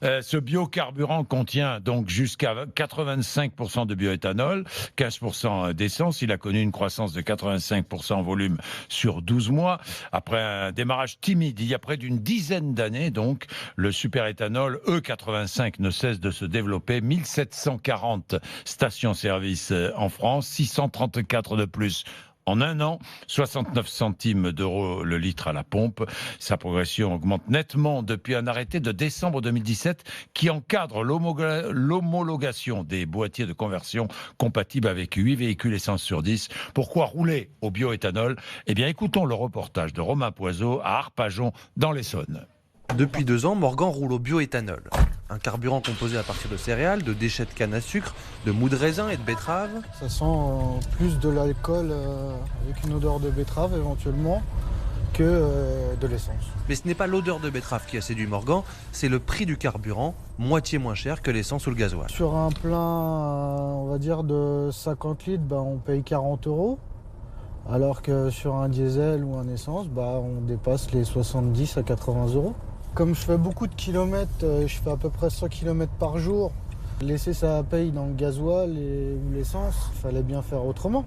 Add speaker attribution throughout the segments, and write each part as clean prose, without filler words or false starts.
Speaker 1: Ce biocarburant contient donc jusqu'à 85% de bioéthanol, 15% d'essence. Il a connu une croissance de 85% en volume sur 12 mois. Après un démarrage timide, il y a près d'une dizaine d'années, donc, le superéthanol E85 ne cesse de se développer. 1740 stations-service en France, 634 de plus en un an, 69 centimes d'euros le litre à la pompe. Sa progression augmente nettement depuis un arrêté de décembre 2017 qui encadre l'homologation des boîtiers de conversion compatibles avec 8 véhicules essence sur 10. Pourquoi rouler au bioéthanol? Eh bien, écoutons le reportage de Romain Poiseau à Arpajon, dans l'Essonne.
Speaker 2: Depuis 2 ans, Morgan roule au bioéthanol. Un carburant composé à partir de céréales, de déchets de canne à sucre, de mou de raisin et de betterave.
Speaker 3: Ça sent plus de l'alcool avec une odeur de betterave éventuellement que de l'essence.
Speaker 2: Mais ce n'est pas l'odeur de betterave qui a séduit Morgan, c'est le prix du carburant, moitié moins cher que l'essence ou le gasoil.
Speaker 3: Sur un plein, on va dire de 50 litres, on paye 40 €. Alors que sur un diesel ou un essence, on dépasse les 70 à 80 €. Comme je fais beaucoup de kilomètres, je fais à peu près 100 kilomètres par jour, laisser ça paye dans le gasoil ou l'essence, il fallait bien faire autrement.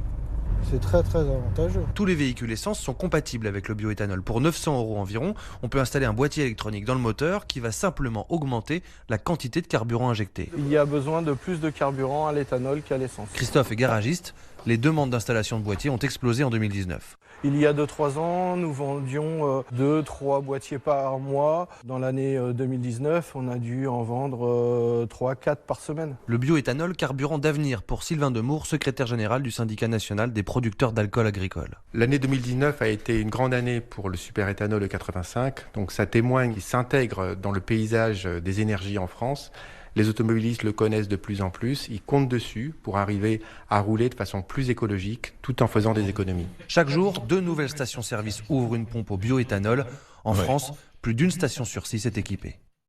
Speaker 3: C'est très très avantageux.
Speaker 2: Tous les véhicules essence sont compatibles avec le bioéthanol. Pour 900 € environ, on peut installer un boîtier électronique dans le moteur qui va simplement augmenter la quantité de carburant injecté.
Speaker 4: Il y a besoin de plus de carburant à l'éthanol qu'à l'essence.
Speaker 2: Christophe est garagiste. Les demandes d'installation de boîtiers ont explosé en 2019.
Speaker 4: Il y a 2-3 ans, nous vendions 2-3 boîtiers par mois. Dans l'année 2019, on a dû en vendre 3-4 par semaine.
Speaker 2: Le bioéthanol, carburant d'avenir pour Sylvain Demour, secrétaire général du syndicat national des producteurs d'alcool agricole.
Speaker 5: L'année 2019 a été une grande année pour le superéthanol E85. Donc ça témoigne qu'il s'intègre dans le paysage des énergies en France. Les automobilistes le connaissent de plus en plus, ils comptent dessus pour arriver à rouler de façon plus écologique tout en faisant des économies.
Speaker 2: Chaque jour, 2 nouvelles stations-service ouvrent une pompe au bioéthanol. En France, plus d'1 station sur 6 est équipée.